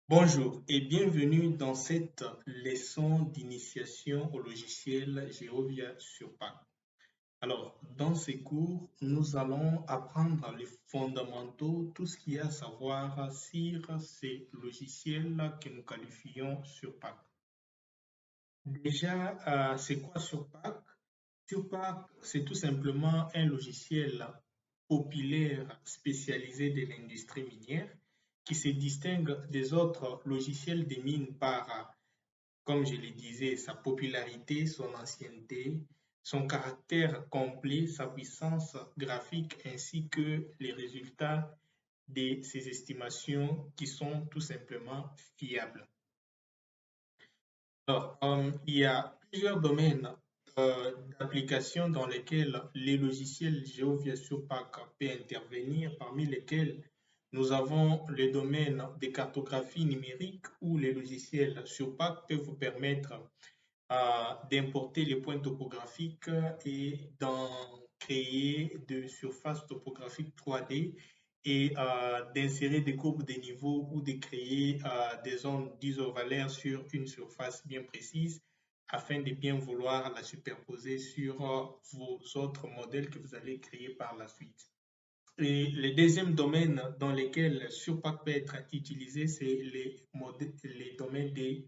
Bonjour et bienvenue dans cette leçon d'initiation au logiciel Geovia sur Pack. Alors, dans ces cours, nous allons apprendre les fondamentaux, tout ce qu'il y a à savoir sur ces logiciels que nous qualifions sur Pack. Déjà, c'est quoi Surpack? Surpack, c'est tout simplement un logiciel populaire spécialisé de l'industrie minière qui se distingue des autres logiciels de mine par, comme je le disais, sa popularité, son ancienneté, son caractère complet, sa puissance graphique ainsi que les résultats de ses estimations qui sont tout simplement fiables. Alors, il y a plusieurs domaines d'application dans lesquels les logiciels Geovia sur Pack peuvent intervenir, parmi lesquels nous avons le domaine de cartographie numérique où les logiciels sur Pack peuvent vous permettre d'importer les points topographiques et d'en créer de surfaces topographiques 3D et d'insérer des courbes de niveau ou de créer des zones d'isovalaire sur une surface bien précise afin de bien vouloir la superposer sur vos autres modèles que vous allez créer par la suite. Et le deuxième domaine dans lequel Surpack peut être utilisé, c'est les domaines de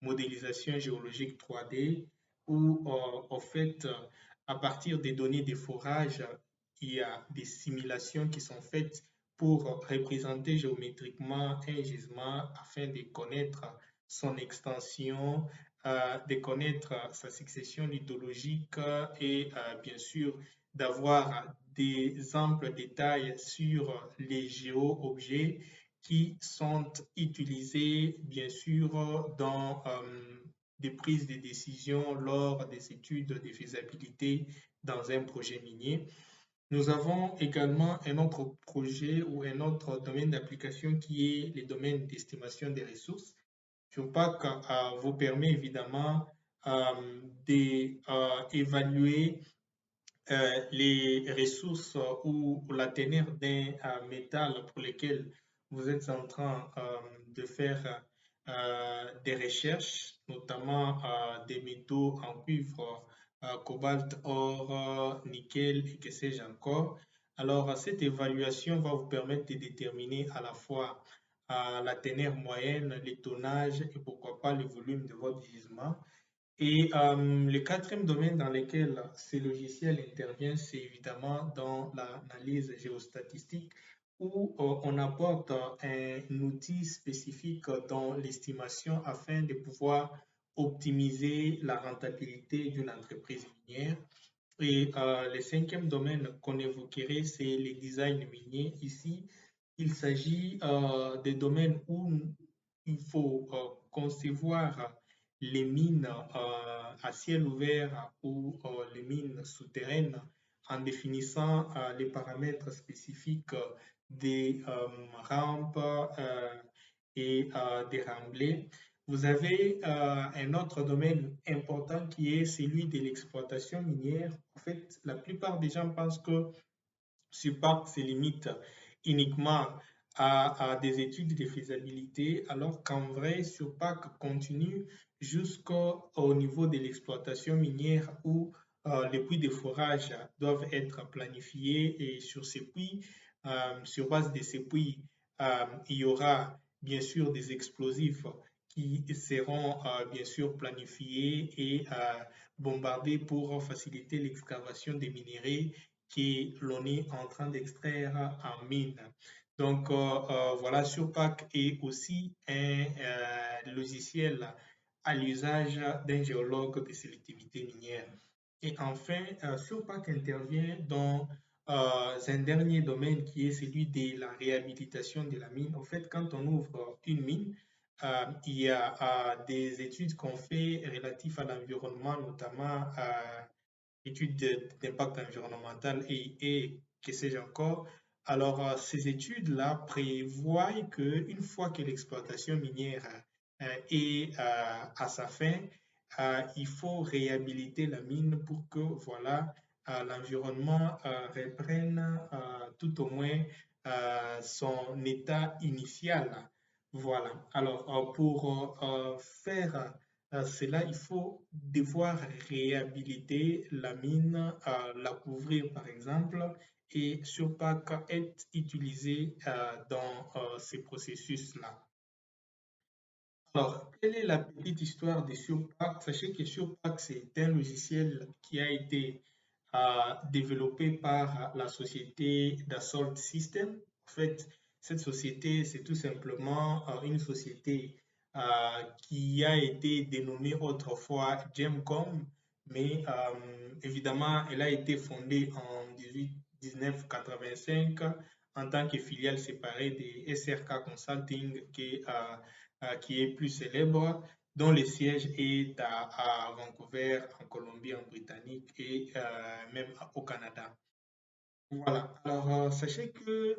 modélisation géologique 3D, où en fait, à partir des données de forage, il y a des simulations qui sont faites pour représenter géométriquement un gisement afin de connaître son extension, de connaître sa succession lithologique et bien sûr d'avoir des amples détails sur les géo-objets qui sont utilisés bien sûr dans des prises de décision lors des études de faisabilité dans un projet minier. Nous avons également un autre projet ou un autre domaine d'application qui est le domaine d'estimation des ressources. Surpack vous permet évidemment d'évaluer les ressources ou la teneur d'un métal pour lequel vous êtes en train de faire des recherches, notamment des métaux en cuivre, cobalt, or, nickel et que sais-je encore. Alors, cette évaluation va vous permettre de déterminer à la fois la teneur moyenne, les tonnages et pourquoi pas le volume de votre gisement. Et le quatrième domaine dans lequel ces logiciels interviennent, c'est évidemment dans l'analyse géostatistique où on apporte un outil spécifique dans l'estimation afin de pouvoir optimiser la rentabilité d'une entreprise minière. Et le cinquième domaine qu'on évoquerait, c'est le design minier. Ici, il s'agit des domaines où il faut concevoir les mines à ciel ouvert ou les mines souterraines en définissant les paramètres spécifiques des rampes et des remblais. Vous avez un autre domaine important qui est celui de l'exploitation minière. En fait, la plupart des gens pensent que Surpack se limite uniquement à des études de faisabilité, alors qu'en vrai, Surpack continue jusqu'au niveau de l'exploitation minière où les puits de forage doivent être planifiés et sur ces puits, sur base de ces puits, il y aura bien sûr des explosifs qui seront bien sûr planifiés et bombardés pour faciliter l'excavation des minéraux que l'on est en train d'extraire en mine. Donc voilà, Surpack est aussi un logiciel à l'usage d'un géologue de sélectivité minière. Et enfin, Surpack intervient dans un dernier domaine qui est celui de la réhabilitation de la mine. En fait, quand on ouvre une mine, il y a des études qu'on fait relatives à l'environnement, notamment études d'impact environnemental et que sais-je encore. Alors, ces études-là prévoient qu'une fois que l'exploitation minière est à sa fin, il faut réhabiliter la mine pour que voilà, l'environnement reprenne tout au moins son état initial. Voilà. Alors, pour faire cela, il faut devoir réhabiliter la mine, la couvrir par exemple, et Surpack est utilisé dans ces processus-là. Alors, quelle est la petite histoire de Surpack? Sachez que Surpack, c'est un logiciel qui a été développé par la société Dassault Systèmes. En fait, cette société, c'est tout simplement une société qui a été dénommée autrefois Gemcom, mais évidemment, elle a été fondée en 1985 en tant que filiale séparée de SRK Consulting, qui est plus célèbre, dont le siège est à Vancouver, en Colombie-Britannique et même au Canada. Voilà. Alors, sachez que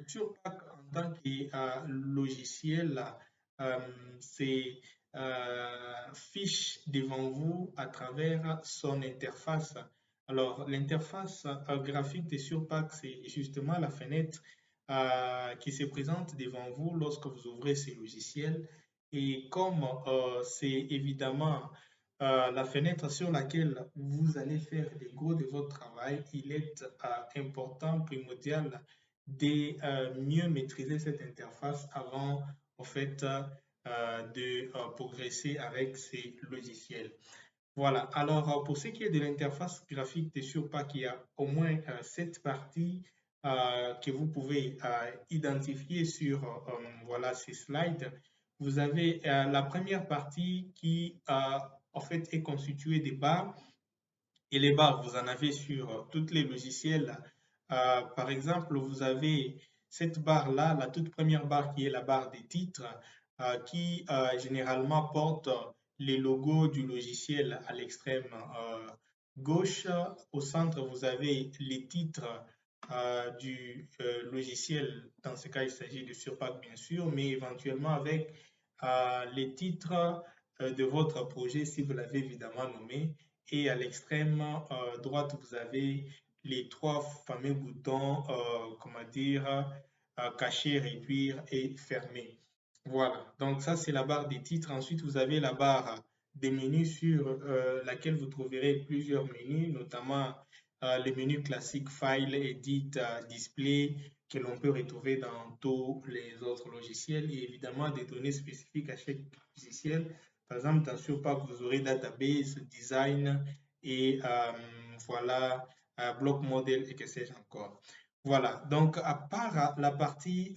Surpack, en tant que logiciel, euh, c'est fiche devant vous à travers son interface. Alors, l'interface graphique de Surpack, c'est justement la fenêtre qui se présente devant vous lorsque vous ouvrez ce logiciel. Et comme c'est évidemment la fenêtre sur laquelle vous allez faire les gros de votre travail, il est important, primordial de mieux maîtriser cette interface avant en fait, de progresser avec ces logiciels. Voilà, alors pour ce qui est de l'interface graphique de Surpack, il y a au moins cette partie que vous pouvez identifier sur voilà, ces slides. Vous avez la première partie qui en fait est constituée des barres et les barres, vous en avez sur tous les logiciels. Par exemple, vous avez cette barre-là, la toute première barre qui est la barre des titres, qui généralement porte les logos du logiciel à l'extrême gauche. Au centre, vous avez les titres du logiciel. Dans ce cas, il s'agit de Surpack, bien sûr, mais éventuellement avec les titres de votre projet, si vous l'avez évidemment nommé. Et à l'extrême droite, vous avez les trois fameux boutons, comment dire, cacher, réduire et fermer. Voilà, donc ça c'est la barre des titres. Ensuite, vous avez la barre des menus sur laquelle vous trouverez plusieurs menus, notamment les menus classiques File, Edit, Display, que l'on peut retrouver dans tous les autres logiciels et évidemment des données spécifiques à chaque logiciel. Par exemple, dans Surpack, vous aurez Database, Design et voilà, Block Model et que sais-je encore. Voilà, donc à part la partie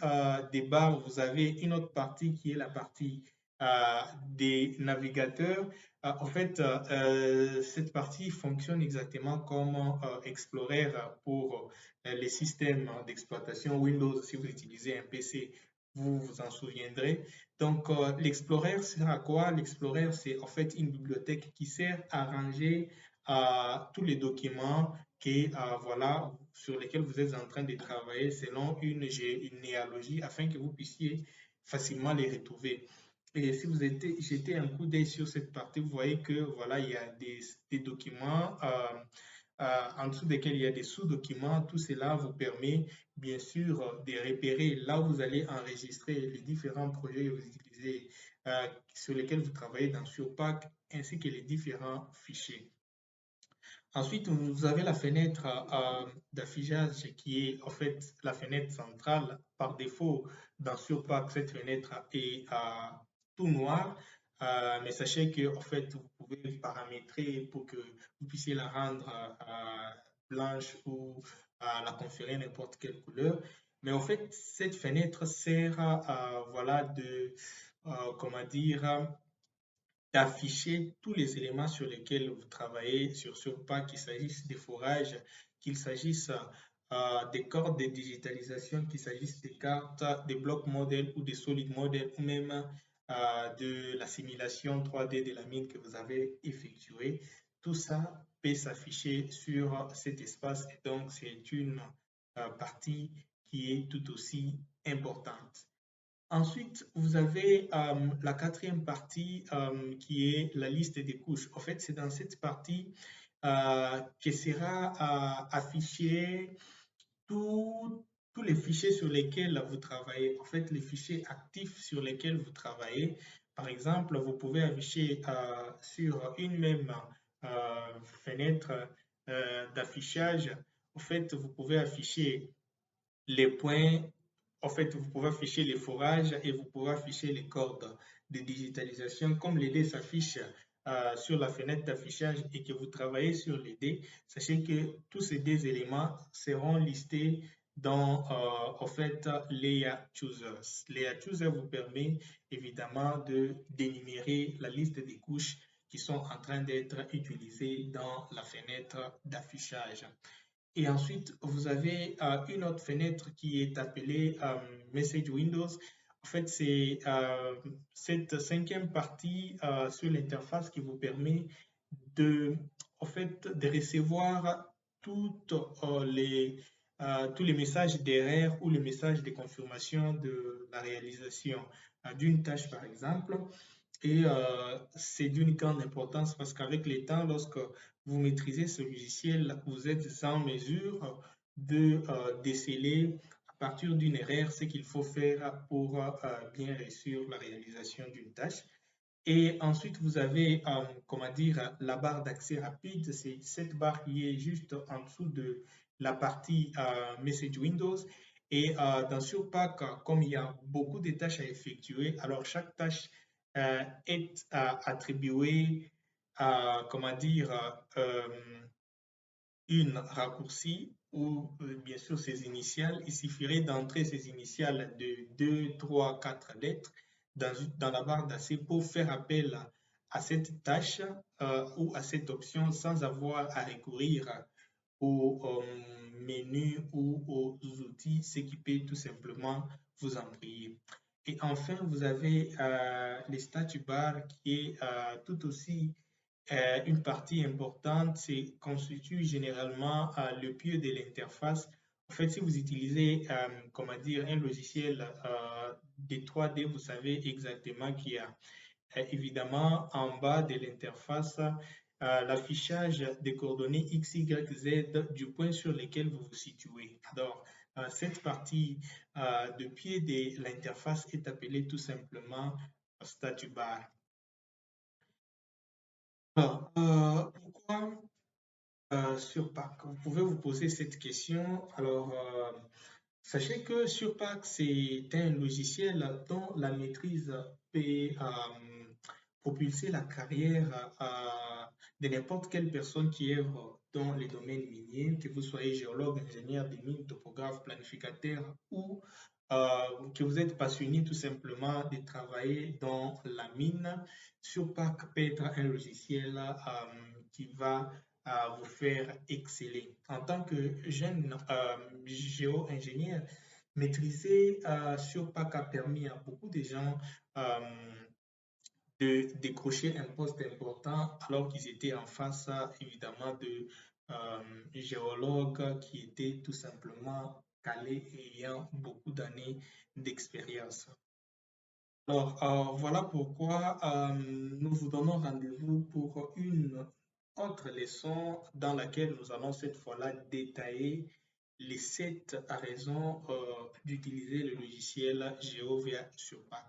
des barres, vous avez une autre partie qui est la partie des navigateurs. En fait, cette partie fonctionne exactement comme Explorer pour les systèmes d'exploitation Windows. Si vous utilisez un PC, vous vous en souviendrez. Donc, l'Explorer sert à quoi? L'Explorer, c'est en fait une bibliothèque qui sert à ranger tous les documents voilà, sur lesquels vous êtes en train de travailler selon une néalogie afin que vous puissiez facilement les retrouver. Et si vous jetez un coup d'œil sur cette partie, vous voyez que voilà, il y a des documents en dessous desquels il y a des sous-documents. Tout cela vous permet bien sûr de repérer là où vous allez enregistrer les différents projets que vous utilisez, sur lesquels vous travaillez dans Surpack, ainsi que les différents fichiers. Ensuite, vous avez la fenêtre d'affichage qui est en fait la fenêtre centrale. Par défaut, dans Surpack, cette fenêtre est tout noir. Mais sachez que en fait, vous pouvez paramétrer pour que vous puissiez la rendre blanche ou la conférer n'importe quelle couleur. Mais en fait, cette fenêtre sert voilà, comment dire, d'afficher tous les éléments sur lesquels vous travaillez sur Surpack, qu'il s'agisse des forages, qu'il s'agisse des cordes de digitalisation, qu'il s'agisse des cartes, des blocs modèles ou des solides modèles, ou même de la simulation 3D de la mine que vous avez effectuée. Tout ça peut s'afficher sur cet espace et donc c'est une partie qui est tout aussi importante. Ensuite, vous avez la quatrième partie qui est la liste des couches. En fait, c'est dans cette partie que sera affiché tout tous les fichiers sur lesquels vous travaillez, en fait, les fichiers actifs sur lesquels vous travaillez. Par exemple, vous pouvez afficher sur une même fenêtre d'affichage, en fait, vous pouvez afficher les points, en fait, vous pouvez afficher les forages et vous pouvez afficher les cordes de digitalisation. Comme les dés s'affichent sur la fenêtre d'affichage et que vous travaillez sur les dés, sachez que tous ces deux éléments seront listés dans en fait Layer Choosers. Layer Chooser vous permet évidemment de d'énumérer la liste des couches qui sont en train d'être utilisées dans la fenêtre d'affichage. Et ensuite, vous avez une autre fenêtre qui est appelée Message Windows. En fait, c'est cette cinquième partie sur l'interface qui vous permet de, en fait, de recevoir toutes, tous les messages d'erreur ou les messages de confirmation de la réalisation d'une tâche, par exemple. Et c'est d'une grande importance parce qu'avec le temps, lorsque vous maîtrisez ce logiciel, vous êtes en mesure de déceler à partir d'une erreur ce qu'il faut faire pour bien réussir la réalisation d'une tâche. Et ensuite, vous avez, comment dire, la barre d'accès rapide. C'est cette barre qui est juste en dessous de la partie Message Windows. Et dans Surpack, comme il y a beaucoup de tâches à effectuer, alors chaque tâche est attribuée à, comment dire, une raccourci ou bien sûr ses initiales. Il suffirait d'entrer ses initiales de 2, 3, 4 lettres dans la barre d'accès pour faire appel à cette tâche ou à cette option sans avoir à recourir au menu ou aux outils, ce qui peut tout simplement vous ennuyer. Et enfin, vous avez les statu bar qui est tout aussi une partie importante, c'est constitue généralement le pied de l'interface. En fait, si vous utilisez, comment dire, un logiciel de 3D, vous savez exactement qu'il y a évidemment en bas de l'interface l'affichage des coordonnées X, Y, Z du point sur lequel vous vous situez. Alors, cette partie de pied de l'interface est appelée tout simplement statut bar. Alors, pourquoi Surpack? Vous pouvez vous poser cette question. Alors, sachez que Surpack, c'est un logiciel dont la maîtrise peut propulser la carrière de n'importe quelle personne qui œuvre dans les domaines miniers, que vous soyez géologue, ingénieur des mines, topographe, planificateur ou que vous êtes passionné tout simplement de travailler dans la mine. Surpack peut être un logiciel qui va vous faire exceller. En tant que jeune géo-ingénieur, maîtriser Surpack a permis à beaucoup de gens de décrocher un poste important alors qu'ils étaient en face évidemment de géologues qui étaient tout simplement calés et ayant beaucoup d'années d'expérience. Alors, voilà pourquoi nous vous donnons rendez-vous pour une autre leçon dans laquelle nous allons cette fois-là détailler les 7 raisons d'utiliser le logiciel GeoVia Surpack.